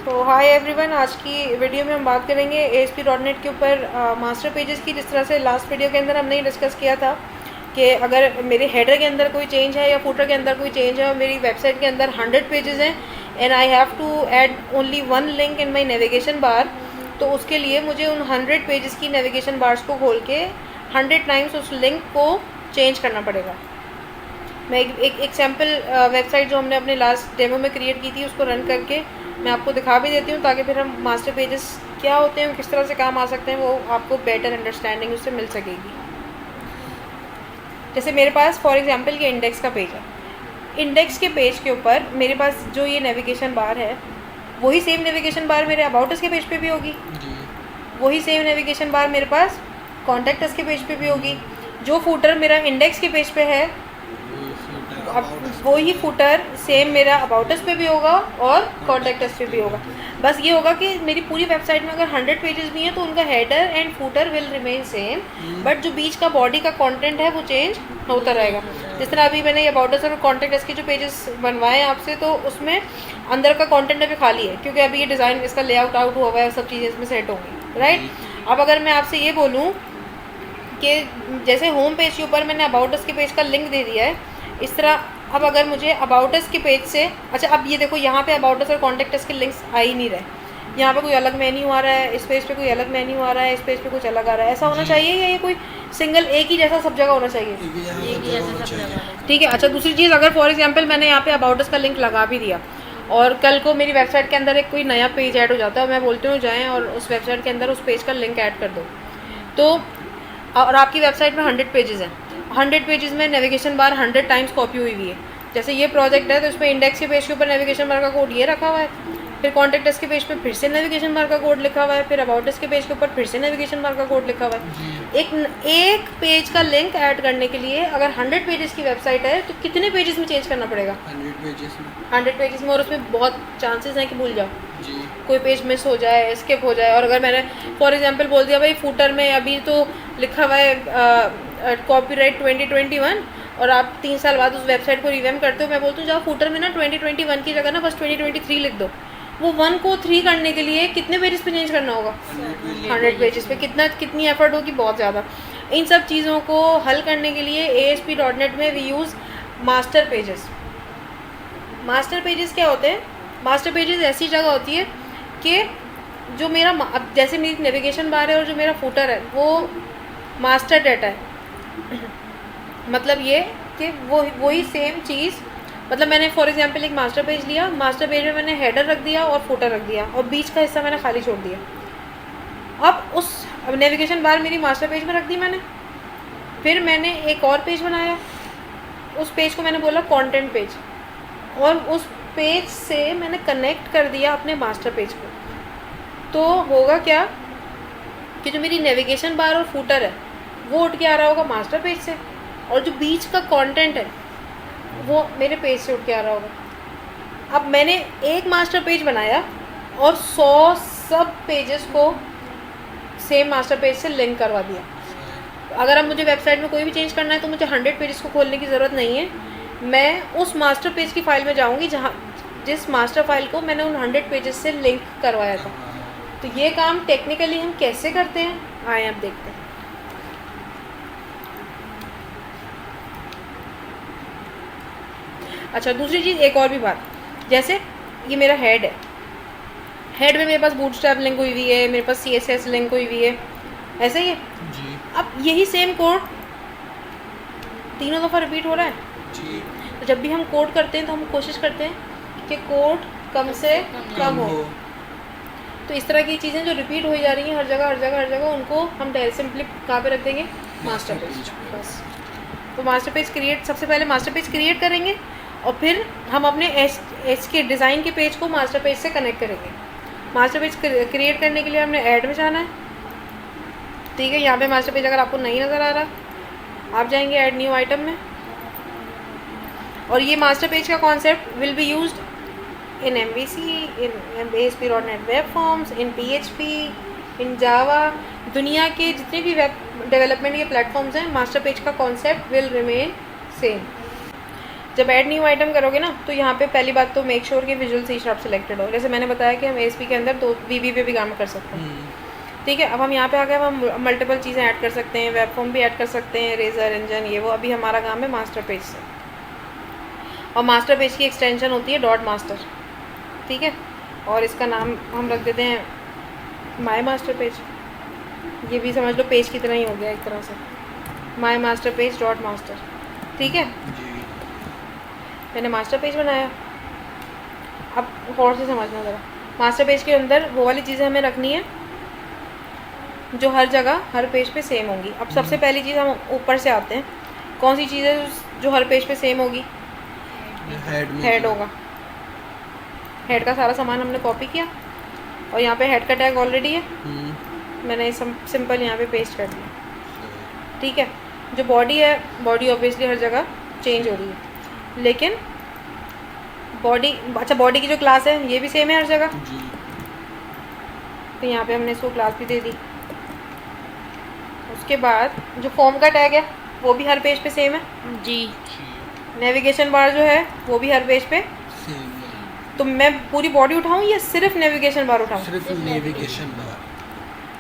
तो hi everyone, आज की वीडियो में हम बात करेंगे ASP.NET के ऊपर मास्टर पेजेस की। जिस तरह से लास्ट वीडियो के अंदर हमने ये डिस्कस किया था कि अगर मेरे हेडर के अंदर कोई चेंज है या फुटर के अंदर कोई चेंज है और मेरी वेबसाइट के अंदर 100 पेजेस हैं and I have to add only one link in my navigation bar, तो उसके लिए मुझे उन 100 पेजेस की नेविगेशन बार्स को खोल के 100 टाइम्स उस लिंक को चेंज करना पड़ेगा। मैं एक सैम्पल वेबसाइट जो हमने अपने लास्ट डेमो में क्रिएट की थी उसको रन करके मैं आपको दिखा भी देती हूँ, ताकि फिर हम मास्टर पेजेस क्या होते हैं, किस तरह से काम आ सकते हैं, वो आपको बेटर अंडरस्टैंडिंग उससे मिल सकेगी। जैसे मेरे पास फॉर एग्जांपल ये इंडेक्स का पेज है। इंडेक्स के पेज के ऊपर मेरे पास जो ये नेविगेशन बार है, वही सेम नेविगेशन बार मेरे अबाउट अस के पेज पे भी होगी, वही सेम नेविगेशन बार मेरे पास कॉन्टैक्ट अस के पेज पे भी होगी। जो फूटर मेरा इंडेक्स के पेज पे है, अब वही फुटर सेम मेरा अबाउट अस पे भी होगा और कॉन्टैक्ट अस पे भी होगा। बस ये होगा कि मेरी पूरी वेबसाइट में अगर 100 पेजेस भी हैं तो उनका header and footer will remain same, but जो बीच का बॉडी का कंटेंट है वो चेंज होता रहेगा। जिस तरह अभी मैंने अबाउट अस और कॉन्टैक्ट अस के जो पेजेस बनवाए हैं आपसे, तो उसमें अंदर का कंटेंट अभी खाली है क्योंकि अभी ये डिज़ाइन इसका लेआउट आउट हुआ हुआ है, सब चीज़ें इसमें सेट होंगी, राइट। अब अगर मैं आपसे ये बोलूँ कि जैसे होम पेज के ऊपर मैंने अबाउट अस के पेज का लिंक दे दिया है, इस तरह अब अगर मुझे अबाउट अस के पेज से, अच्छा अब ये देखो यहाँ पे अबाउट अस और कॉन्टैक्ट अस के लिंक्स आ ही नहीं रहे। यहाँ पे कोई अलग मेन्यू आ रहा है, इस पेज पे कोई अलग मेन्यू आ रहा है, इस पेज पे कुछ अलग आ रहा है। ऐसा होना चाहिए या ये कोई सिंगल एक ही जैसा सब जगह होना चाहिए? एक ही जैसा सब जगह। ठीक है। अच्छा, दूसरी चीज़, अगर फॉर एग्जांपल मैंने यहाँ पे अबाउट अस का लिंक लगा भी दिया और कल को मेरी वेबसाइट के अंदर एक कोई नया पेज ऐड हो जाता है और मैं बोलती हूँ जाएँ और उस वेबसाइट के अंदर उस पेज का लिंक ऐड कर दो, तो और आपकी वेबसाइट में 100 पेजेस हैं, 100 पेजेस में नेविगेशन बार 100 टाइम्स कॉपी हुई हुई है। जैसे ये प्रोजेक्ट है तो इसमें इंडेक्स के पेज के ऊपर नेविगेशन बार का कोड ये रखा हुआ है, फिर कॉन्टैक्ट अस के पेज पे फिर से नेविगेशन बार का कोड लिखा हुआ है, फिर अबाउट अस के पेज के ऊपर फिर से नेविगेशन बार का कोड लिखा हुआ है। एक पेज का लिंक ऐड करने के लिए अगर 100 पेजेस की वेबसाइट है तो कितने पेजेस में चेंज करना पड़ेगा? 100 पेजेस में। और उसमें बहुत चांसेस हैं कि भूल जाओ, कोई पेज मिस हो जाए, स्किप हो जाए। और अगर मैंने फॉर एग्जांपल बोल दिया भाई फूटर में अभी तो लिखा हुआ है कॉपीराइट 2021 और आप 3 साल बाद उस वेबसाइट को रिवैम्प करते हो, मैं बोलती हूँ जाओ फूटर में ना 2021 की जगह ना बस 2023 लिख दो। वो 1 को 3 करने के लिए कितने पेजेस पे चेंज करना होगा? 100 पेजेस पे। कितनी एफर्ट होगी? बहुत ज़्यादा। इन सब चीज़ों को हल करने के लिए ASP.NET में we use master pages. Master pages क्या होते हैं? मास्टर पेजेस ऐसी जगह होती है कि जो मेरा, अब जैसे मेरी नेविगेशन बार है और जो मेरा फुटर है वो मास्टर डाटा है। मतलब ये कि वही सेम चीज़, मतलब मैंने फॉर एग्जांपल एक मास्टर पेज लिया, मास्टर पेज में मैंने हेडर रख दिया और फुटर रख दिया और बीच का हिस्सा मैंने खाली छोड़ दिया। अब नेविगेशन बार मेरी मास्टर पेज में रख दी मैंने, फिर मैंने एक और पेज बनाया, उस पेज को मैंने बोला कंटेंट पेज, और उस पेज से मैंने कनेक्ट कर दिया अपने मास्टर पेज को। तो होगा क्या कि जो मेरी नेविगेशन बार और फुटर है वो उठ के आ रहा होगा मास्टर पेज से, और जो बीच का कंटेंट है वो मेरे पेज से उठ के आ रहा होगा। अब मैंने एक मास्टर पेज बनाया और 100 सब पेजेस को सेम मास्टर पेज से लिंक करवा दिया। अगर अब मुझे वेबसाइट में कोई भी चेंज करना है तो मुझे 100 पेजेस को खोलने की ज़रूरत नहीं है। मैं उस मास्टर पेज की फ़ाइल में जाऊंगी जिस मास्टर फाइल को मैंने उन 100 पेजेस से लिंक करवाया था। तो ये काम टेक्निकली हम कैसे करते हैं, आए अब देखते हैं। अच्छा, दूसरी चीज़ एक और भी बात, जैसे ये मेरा हेड है, हेड में मेरे पास बूटस्ट्रैप लिंक हुई हुई है, मेरे पास CSS लिंक हुई हुई है, ऐसे ही है जी। अब यही सेम कोड तीनों दफ़ा रिपीट हो रहा है जी। तो जब भी हम कोड करते हैं तो हम कोशिश करते हैं कि कोड कम से कम हो। तो इस तरह की चीज़ें जो रिपीट हो जा रही हैं हर जगह उनको हम सिंपली कहाँ पे रख देंगे? Master page. बस। तो मास्टर पेज क्रिएट, सबसे पहले मास्टर पेज क्रिएट करेंगे और फिर हम अपने एच के डिज़ाइन के पेज को मास्टर पेज से कनेक्ट करेंगे। मास्टर पेज क्रिएट करने के लिए हमने ऐड में जाना है, ठीक है। यहाँ पे मास्टर पेज अगर आपको नहीं नज़र आ रहा, आप जाएंगे ऐड न्यू आइटम में, और ये मास्टर पेज का concept will be used in MVC, in ASP.NET web forms, in PHP, इन जावा। दुनिया के जितने भी वेब डेवलपमेंट के प्लेटफॉर्म्स हैं, मास्टर पेज का कॉन्सेप्ट विल रिमेन सेम। जब ऐड न्यू आइटम करोगे ना तो यहाँ पे पहली बात तो मेक श्योर कि विजुअल सी शार्प सिलेक्टेड हो। जैसे मैंने बताया कि हम ASP के अंदर दो VB पे भी काम कर सकते हैं। ठीक है, अब हम यहाँ पे आ गए, अब हम मल्टीपल चीज़ें ऐड कर सकते हैं, वेब फॉर्म भी ऐड कर सकते हैं, रेजर इंजन ये वो। अभी हमारा काम है मास्टर पेज से, और मास्टर पेज की एक्सटेंशन होती है डॉट मास्टर। ठीक है, और इसका नाम हम रख देते हैं माई मास्टर पेज। ये भी समझ लो पेज की तरह ही हो गया एक तरह से, my master page dot master. ठीक है, मैंने मास्टर पेज बनाया। अब गौर से समझना ज़रा, मास्टर पेज के अंदर वो वाली चीज़ें हमें रखनी है जो हर जगह हर पेज पे सेम होंगी। अब सबसे पहली चीज़ हम ऊपर से आते हैं, कौन सी चीज़ है जो हर पेज पे सेम होगी? हेड होगा। हेड का सारा सामान हमने कॉपी किया और यहाँ पे हेड का टैग ऑलरेडी है, मैंने सिंपल यहाँ पे पेस्ट कर दिया। ठीक है, जो बॉडी है, बॉडी ऑब्वियसली हर जगह चेंज हो रही है, लेकिन बॉडी, अच्छा बॉडी की जो क्लास है ये भी सेम है हर जगह, तो यहाँ पे हमने इसको क्लास भी दे दी। उसके बाद जो फॉर्म का टैग है वो भी हर पेज पे सेम है जी। नेविगेशन बार जो है वो भी हर पेज पे। तो मैं पूरी बॉडी उठाऊं या सिर्फ नेविगेशन बार उठाऊं? सिर्फ नेविगेशन बार।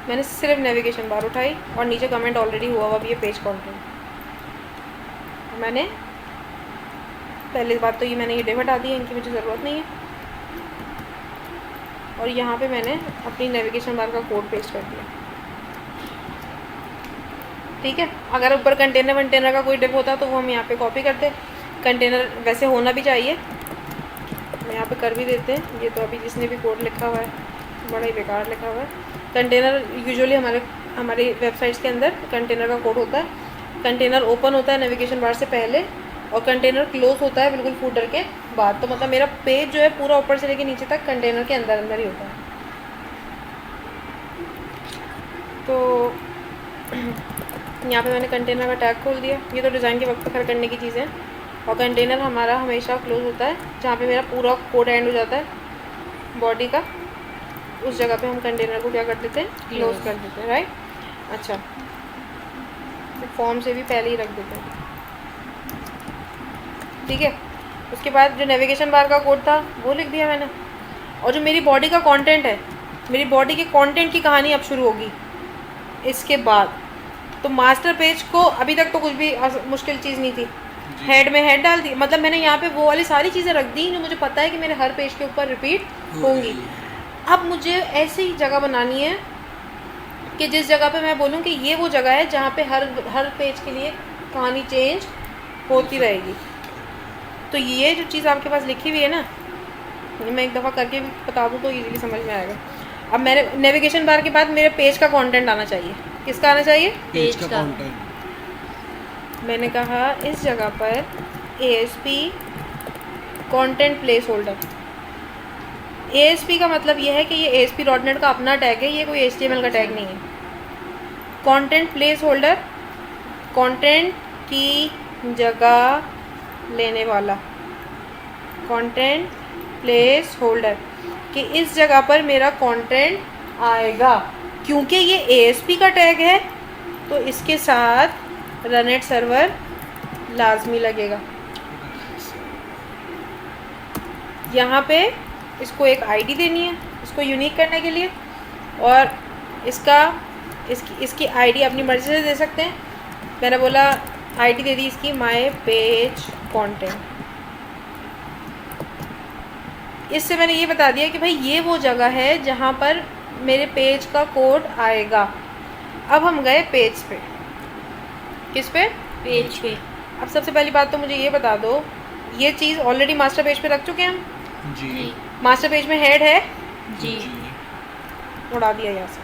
मैंने सिर्फ नेविगेशन बार उठाई और नीचे कमेंट ऑलरेडी हुआ हुआ भी ये पेज कंटेंट। मैंने पहली बात तो ये मैंने ये डिव हटा दी है, इनकी मुझे ज़रूरत नहीं है। और यहाँ पे मैंने अपनी नेविगेशन बार का कोड पेस्ट कर दिया। ठीक है, अगर ऊपर कंटेनर वंटेनर का कोई डिव होता तो वो हम यहाँ पे कॉपी करते। कंटेनर वैसे होना भी चाहिए, हम यहाँ पे कर भी देते हैं। ये तो अभी जिसने भी कोड लिखा हुआ है बड़ा ही बेकार लिखा हुआ है। कंटेनर यूजुअली हमारी वेबसाइट्स के अंदर कंटेनर का कोड होता है। कंटेनर ओपन होता है नेविगेशन बार से पहले और कंटेनर क्लोज होता है बिल्कुल फूटर के बाद। तो मतलब मेरा पेज जो है पूरा ऊपर से लेके नीचे तक कंटेनर के अंदर अंदर ही होता है। तो यहाँ पे मैंने कंटेनर का टैग खोल दिया। ये तो डिज़ाइन के वक्त पे खैर करने की चीज़ें हैं। और कंटेनर हमारा हमेशा क्लोज होता है जहाँ पे मेरा पूरा कोड एंड हो जाता है बॉडी का, उस जगह पे हम कंटेनर को क्या कर देते हैं? क्लोज कर देते हैं, राइट। अच्छा, तो फॉर्म से भी पहले ही रख देते हैं। ठीक है, उसके बाद जो नेविगेशन बार का कोड था वो लिख दिया मैंने। और जो मेरी बॉडी का कंटेंट है, मेरी बॉडी के कंटेंट की कहानी अब शुरू होगी इसके बाद। तो मास्टर पेज को अभी तक तो कुछ भी मुश्किल चीज़ नहीं थी, हेड में हेड डाल दी, मतलब मैंने यहाँ पे वो वाली सारी चीज़ें रख दी जो मुझे पता है कि मेरे हर पेज के ऊपर रिपीट होंगी। अब मुझे ऐसी जगह बनानी है कि जिस जगह पे मैं बोलूँ कि ये वो जगह है जहाँ पे हर पेज के लिए कहानी चेंज होती रहेगी। तो ये जो चीज़ आपके पास लिखी हुई है ना, ये मैं एक दफ़ा करके भी बता दूँ तो इजीली समझ में आएगा। अब मेरे नेविगेशन बार के बाद मेरे पेज का कंटेंट आना चाहिए। किसका आना चाहिए? पेज का कंटेंट। मैंने कहा इस जगह पर ASP content place holder. ASP का मतलब ये है कि ये ASP.NET का अपना टैग है, ये कोई HTML का टैग नहीं है। कंटेंट प्लेस होल्डर, कंटेंट की जगह लेने वाला, कंटेंट प्लेस होल्डर कि इस जगह पर मेरा कंटेंट आएगा। क्योंकि ये ASP का टैग है तो इसके साथ रनएट सर्वर लाजमी लगेगा। यहाँ पे इसको एक आईडी देनी है इसको यूनिक करने के लिए, और इसकी आईडी अपनी मर्ज़ी से दे सकते हैं। मैंने बोला आईडी दे दी इसकी माय पेज कंटेंट। इससे मैंने ये बता दिया कि भाई ये वो जगह है जहाँ पर मेरे पेज का कोड आएगा। अब हम गए पेज पे। किस पे? पेज पे। अब सबसे पहली बात तो मुझे ये बता दो, ये चीज़ ऑलरेडी मास्टर पेज पे रख चुके हैं हम जी। मास्टर पेज में हेड है जी। उड़ा दिया यहाँ से।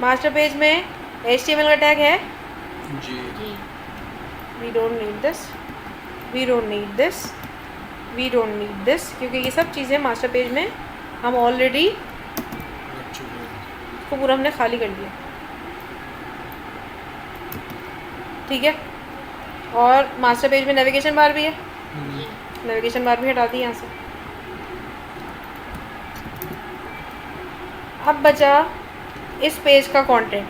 मास्टर पेज में HTML का टैग है जी। जी। We don't need this, we don't need this, we don't need this, क्योंकि ये सब चीज़ें मास्टर पेज में हम ऑलरेडी इसको पूरा हमने खाली कर लिया। ठीक है, और मास्टर पेज में नेविगेशन बार भी है, नेविगेशन बार भी हटा दी यहाँ से। अब बचा इस पेज का कंटेंट।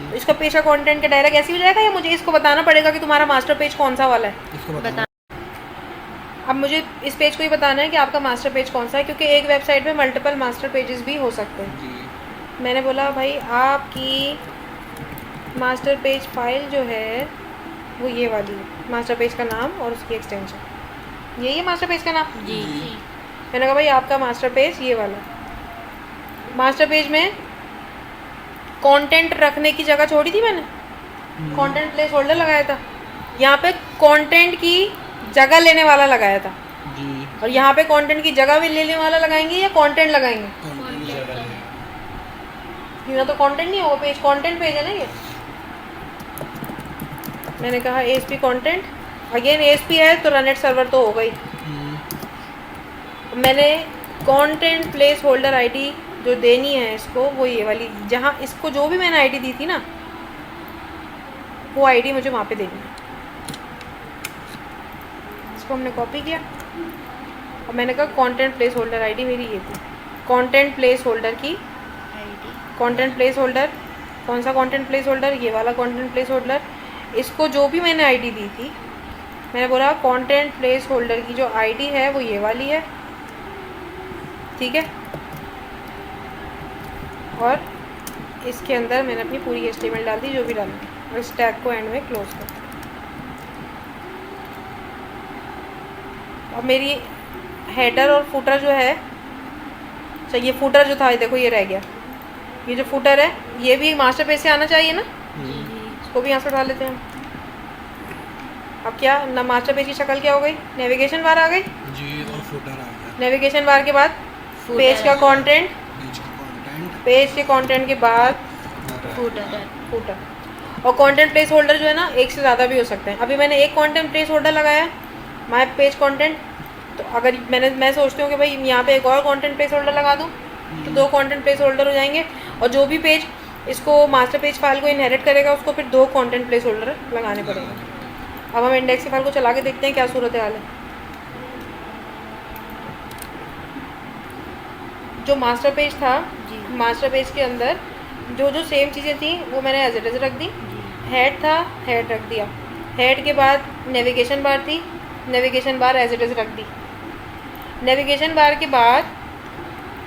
तो इसका पेज का कंटेंट क्या डायरेक्ट ऐसे ही हो जाएगा या मुझे इसको बताना पड़ेगा कि तुम्हारा मास्टर पेज कौन सा वाला है? इसको बता। अब मुझे इस पेज को ही बताना है कि आपका मास्टर पेज कौन सा है, क्योंकि एक वेबसाइट पे मल्टीपल मास्टर पेजेस भी हो सकते हैं। जी मैंने बोला भाई आपकी मास्टर पेज फाइल जो है वो ये वाली है, मास्टर पेज का नाम और उसकी एक्सटेंशन यही है मास्टर पेज का नाम। जी मैंने कहा भाई आपका मास्टर पेज ये वाला। मास्टर पेज में कंटेंट रखने की जगह छोड़ी थी मैंने, कंटेंट प्लेस होल्डर लगाया था। यहाँ पे कंटेंट की जगह लेने वाला लगाया था, जी और यहाँ पे कंटेंट की जगह भी लेने वाला लगाएंगे या कंटेंट लगाएंगे? कंटेंट ज़्यादा है। यहाँ तो कंटेंट नहीं होगा, पेज कंटेंट पेज है ना ये। मैंने कहा ASP कंटेंट, अगेन ASP है तो रनएट सर्वर तो होगा ही। मैंने कंटेंट प्लेस होल्डर आईडी जो देनी है इसको वो ये वाली, जहाँ इसको जो भी मैंने आईडी दी थी ना वो आईडी मुझे वहाँ पे देनी है। इसको हमने कॉपी किया और मैंने कहा कंटेंट प्लेस होल्डर आईडी मेरी ये थी। कंटेंट प्लेस होल्डर की आईडी कंटेंट प्लेस होल्डर, कौन सा कंटेंट प्लेस होल्डर? ये वाला कंटेंट प्लेस होल्डर। इसको जो भी मैंने आईडी दी थी, मैंने बोला कंटेंट प्लेस होल्डर की जो आईडी है वो ये वाली है, ठीक है। और इसके अंदर मैंने अपनी पूरी HTML डाल दी जो भी डालनी, और इस टैग को एंड में क्लोज कर। अब मेरी हेडर और फुटर जो है, अच्छा ये फुटर जो था ये देखो ये रह गया। ये जो फुटर है ये भी मास्टर पेज से आना चाहिए ना, इसको भी यहाँ से उठा लेते हैं। अब क्या ना, मास्टर पेज की शक्ल क्या हो गई? नेविगेशन बार आ गई। जी और फुटर आ गया। नेविगेशन बार के बाद पेज का कंटेंट, पेज का कंटेंट, पेज के कंटेंट के बाद फुटर फुटर। और कंटेंट प्लेस होल्डर जो है ना एक से ज़्यादा भी हो सकते हैं। अभी मैंने एक कंटेंट प्लेस होल्डर लगाया माय पेज कंटेंट, तो अगर मैं सोचती हूँ कि भाई यहाँ पे एक और कंटेंट प्लेस होल्डर लगा दूँ तो 2 कंटेंट प्लेस होल्डर हो जाएंगे, और जो भी पेज इसको मास्टर पेज फाइल को इनहेरिट करेगा उसको फिर 2 कंटेंट प्लेस होल्डर लगाने पड़ेंगे। अब हम इंडेक्स की फाइल को चला के देखते हैं क्या सूरत हाल है। जो मास्टर पेज था, जी। मास्टर पेज के अंदर जो जो सेम चीज़ें थी वो मैंने एज इट इज़ रख दी। हेड था, हेड रख दिया। हेड के बाद नेविगेशन बार थी, navigation bar as it is रख दी। नेविगेशन बार के बाद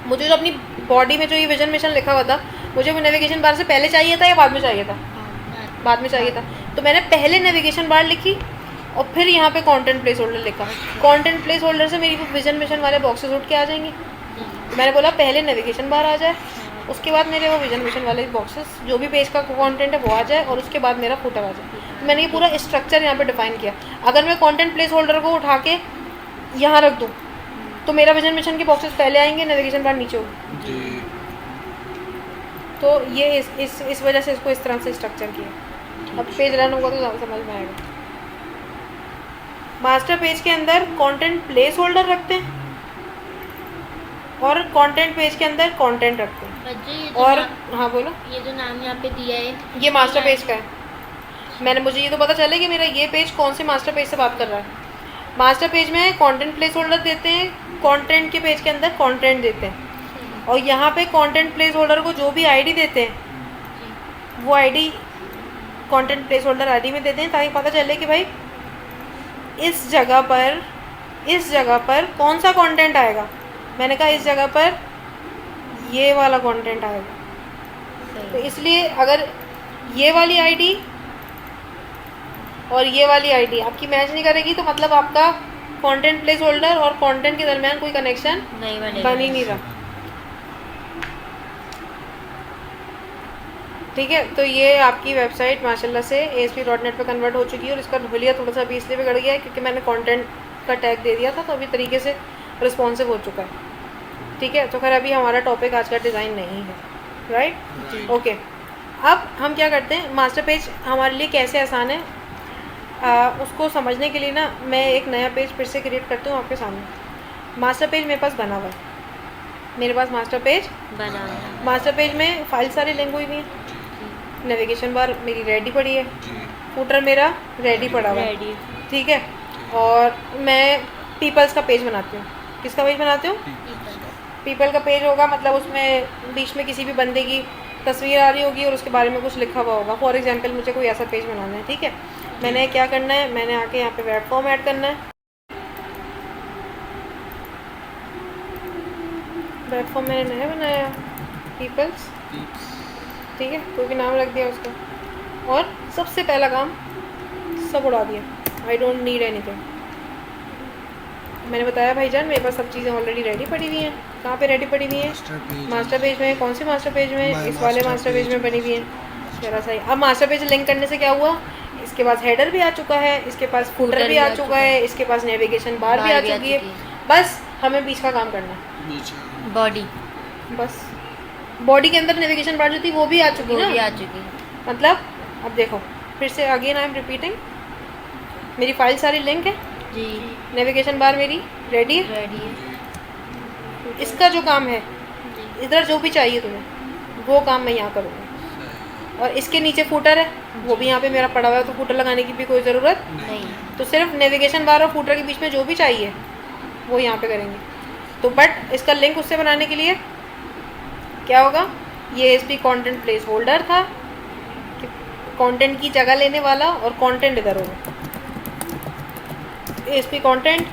मुझे जो अपनी बॉडी में जो ये विजन मिशन लिखा हुआ था, मुझे वो नेविगेशन बार से पहले चाहिए था या बाद में चाहिए था? बाद में चाहिए था। तो मैंने पहले नेविगेशन बार लिखी और फिर यहाँ पे कंटेंट प्लेस होल्डर लिखा। कंटेंट प्लेस होल्डर से मेरी वो विजन मिशन वाले बॉक्सेस उठ के आ जाएंगे। मैंने बोला पहले नेविगेशन बार आ जाए, उसके बाद मेरे वो विजन मिशन वाले बॉक्सेस जो भी पेज का कंटेंट है वो आ जाए, और उसके बाद मेरा फुटर आ जाए। तो मैंने ये पूरा स्ट्रक्चर यहाँ पे डिफाइन किया। अगर मैं कंटेंट प्लेस होल्डर को उठा के यहाँ रख दूँ तो मेरा विजन मिशन के बॉक्सेस पहले आएंगे, नेविगेशन बार नीचे होगी। जी तो ये इस वजह से इसको इस तरह से स्ट्रक्चर किया। अब पेज रन होगा तो ज़्यादा समझ में आएगा। मास्टर पेज के अंदर कंटेंट प्लेस होल्डर रखते हैं और कंटेंट पेज के अंदर कंटेंट रखते हैं। और हाँ बोलो, ये जो नाम यहाँ पे दिया है ये मास्टर पेज का है। मैंने मुझे ये तो पता चले कि मेरा ये पेज कौन से मास्टर पेज से बात कर रहा है। मास्टर पेज में कंटेंट प्लेस होल्डर देते हैं, कंटेंट के पेज के अंदर कंटेंट देते हैं, और यहाँ पे कंटेंट प्लेस होल्डर को जो भी आईडी देते हैं वो ID content place holder ID में देते हैं, ताकि पता चले कि भाई इस जगह पर कौन सा कंटेंट आएगा। मैंने कहा इस जगह पर ये वाला कंटेंट आएगा। तो इसलिए अगर ये वाली आईडी और ये वाली आईडी आपकी मैच नहीं करेगी तो मतलब आपका कंटेंट प्लेस होल्डर और कंटेंट के दरमियान कोई कनेक्शन नहीं बनेगा, बन ही नहीं रहा। ठीक है, तो ये आपकी वेबसाइट माशाल्लाह से ASP.NET पे कन्वर्ट हो चुकी है। और इसका हुलिया थोड़ा सा अभी इसलिए बिगड़ गया है क्योंकि मैंने कंटेंट का टैग दे दिया था, तो अभी तरीके से रिस्पॉन्सिव हो चुका है। ठीक है, तो खैर अभी हमारा टॉपिक आज का डिज़ाइन नहीं है, राइट? ओके, अब हम क्या करते हैं, मास्टर पेज हमारे लिए कैसे आसान है उसको समझने के लिए ना मैं एक नया पेज फिर से क्रिएट करती हूँ आपके सामने। मास्टर पेज मेरे पास बना हुआ है, मेरे पास मास्टर पेज बना है। मास्टर पेज में फाइल सारी लिंक हुई हुई है। नेविगेशन बार मेरी रेडी पड़ी है, फुटर मेरा रेडी पड़ा हुआ है, रेडी ठीक है। और मैं पीपल्स का पेज बनाती हूँ। किसका पेज बनाती हूँ? पीपल का पेज होगा, मतलब उसमें बीच में किसी भी बंदे की तस्वीर आ रही होगी और उसके बारे में कुछ लिखा हुआ होगा। फॉर एग्जांपल मुझे कोई ऐसा पेज बनाना है, ठीक है। मैंने क्या करना है, मैंने आके यहाँ पे वेब फॉर्म ऐड करना है। प्लेटफॉर्म मैंने नया बनाया, पीपल्स, ठीक है, कोई भी नाम रख दिया उसका, और सबसे पहला काम सब उड़ा दिया, आई डोंट नीड एनीथिंग। मैंने बताया भाईजान मेरे पास सब चीज़ें ऑलरेडी रेडी पड़ी हुई हैं। कहाँ पे रेडी पड़ी हुई हैं? मास्टर पेज में। कौन सी मास्टर पेज में? इस वाले मास्टर पेज में बनी हुई हैं। जरा सही। अब मास्टर पेज लिंक करने से क्या हुआ, इसके पास हेडर भी आ चुका है, इसके पास फुटर भी आ चुका है, इसके पास नेविगेशन बार भी आ चुकी है। बस हमें बीच का काम करना है, बॉडी, बस बॉडी के अंदर नेविगेशन बार जो थी वो भी आ चुकी वो ना, भी आ चुकी है। मतलब अब देखो फिर से अगेन आई एम रिपीटिंग, मेरी फाइल सारी लिंक है जी, नेविगेशन बार मेरी रेडी है। रेडी है। इसका जो काम है जी, इधर जो भी चाहिए तुम्हें वो काम मैं यहाँ करूँगी। और इसके नीचे फूटर है वो भी यहाँ पे मेरा पड़ा हुआ है, तो फूटर लगाने की भी कोई ज़रूरत नहीं, तो सिर्फ नेविगेशन बार और फूटर के बीच में जो भी चाहिए वो यहाँ पे करेंगे। तो बट इसका लिंक उससे बनाने के लिए क्या होगा, ये एसपी कंटेंट प्लेस होल्डर था, कंटेंट की जगह लेने वाला, और कंटेंट इधर होगा SP content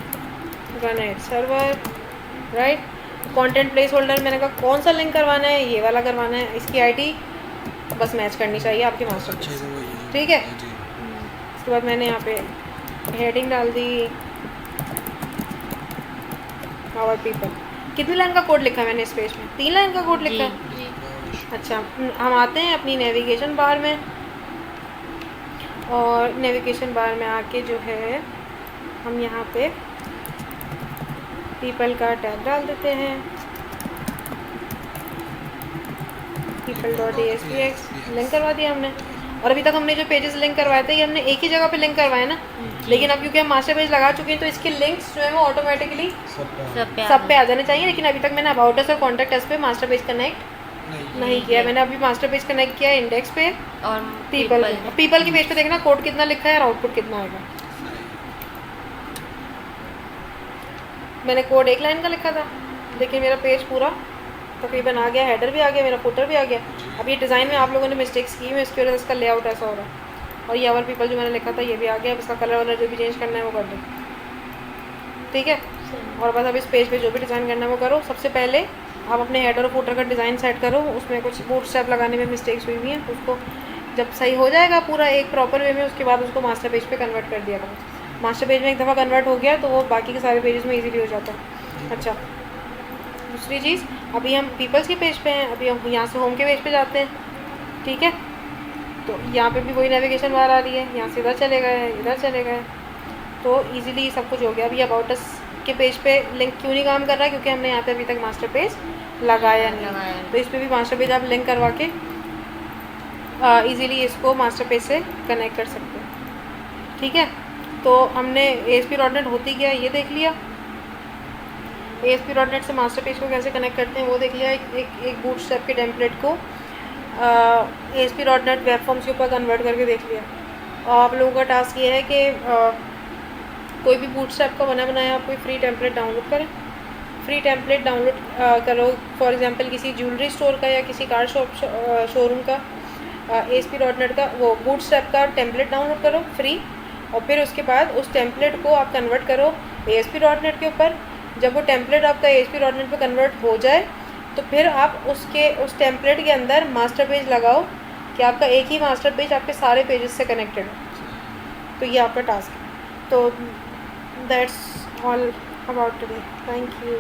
run at server, right. Content place holder मैंने कहा कौन सा लिंक करवाना है, ये वाला करवाना है, इसकी आईडी बस मैच करनी चाहिए आपके मास्टर अच्छे पेज, से वही है। ठीक है। जी। उसके बाद मैंने यहाँ पे हेडिंग डाल दी, आवर पीपल। कितनी लाइन का कोड लिखा है मैंने इस पेज में? 3 लाइन का कोड लिखा है। जी, अच्छा, हम आते हैं अपनी नेविगेशन बार में, और नेविगेशन बार में आके जो है हम यहाँ पे पीपल का टैग डाल देते हैं, people.aspx लिंक करवा दिया हमने। और अभी तक हमने जो पेजेस लिंक करवाए थे ये हमने एक ही जगह पे लिंक करवाए ना, लेकिन अब क्योंकि हम मास्टर पेज लगा चुके हैं तो इसके लिंक्स जो है वो ऑटोमेटिकली सब पे आ जाने चाहिए। लेकिन अभी तक मैंने अबाउट अस और कॉन्टैक्ट अस पे मास्टर पेज कनेक्ट नहीं किया। मैंने अभी मास्टर पेज कनेक्ट किया इंडेक्स पे और पीपल पे। पीपल की पेज पे देखना कोड कितना लिखा है और आउटपुट कितना आएगा। मैंने कोड 1 लाइन का लिखा था, लेकिन मेरा पेज पूरा तकरीबन आ गया, हेडर भी आ गया, मेरा फुटर भी आ गया। अब ये डिज़ाइन में आप लोगों ने मिस्टेक्स की, मैं इसकी वजह से इसका लेआउट ऐसा हो रहा है। और ये आवर पीपल जो मैंने लिखा था ये भी आ गया, अब इसका कलर वलर जो भी चेंज करना है वो कर दो, ठीक है। और बस अब इस पेज पे जो भी डिज़ाइन करना है वो करो। सबसे पहले आप अपने हेडर और फुटर का डिज़ाइन सेट करो, उसमें कुछ बूट स्टेप लगाने में मिस्टेक्स हुई हुई हैं, उसको जब सही हो जाएगा पूरा एक प्रॉपर वे में, उसके बाद उसको मास्टर पेज पे कन्वर्ट कर दिया करो। मास्टर पेज में एक दफ़ा कन्वर्ट हो गया तो वो बाकी के सारे पेजेस में इजीली हो जाता है। अच्छा, दूसरी चीज़, अभी हम पीपल्स के पेज पे हैं, अभी हम यहाँ से होम के पेज पे जाते हैं, ठीक है। तो यहाँ पे भी वही नेविगेशन बार आ रही है, यहाँ से इधर चले गए, इधर चले गए, तो इजीली सब कुछ हो गया। अभी अबाउट अस के पेज पे लिंक क्यों नहीं काम कर रहा है, क्योंकि हमने यहाँ पे अभी तक मास्टर पेज लगाया नहीं। तो इस पर भी मास्टर पेज आप लिंक करवा के ईज़िली इसको मास्टर पेज से कनेक्ट कर सकते हैं, ठीक है। तो हमने ASP.NET होती क्या है ये देख लिया, ASP.NET से मास्टर पेज को कैसे कनेक्ट करते हैं वो देख लिया। एक बूटस्ट्रैप के टेम्पलेट को ASP.NEट वेब फॉर्म्स के ऊपर कन्वर्ट करके देख लिया। और आप लोगों का टास्क ये है कि कोई भी बूटस्ट्रैप का बना बनाया आप कोई फ्री टेम्पलेट डाउनलोड करें। फ्री टेम्पलेट डाउनलोड करो, फॉर एग्जांपल किसी ज्वेलरी स्टोर का या किसी कार शोरूम का ASP.NET का वो बूटस्ट्रैप का टेम्पलेट डाउनलोड करो फ्री, और फिर उसके बाद उस टेम्पलेट को आप कन्वर्ट करो ASP.NET के ऊपर। जब वो टेम्पलेट आपका ASP.NET पे कन्वर्ट हो जाए तो फिर आप उस टेम्पलेट के अंदर मास्टर पेज लगाओ कि आपका एक ही मास्टर पेज आपके सारे पेजेस से कनेक्टेड हो। तो ये आपका टास्क है। तो that's all about today, thank you.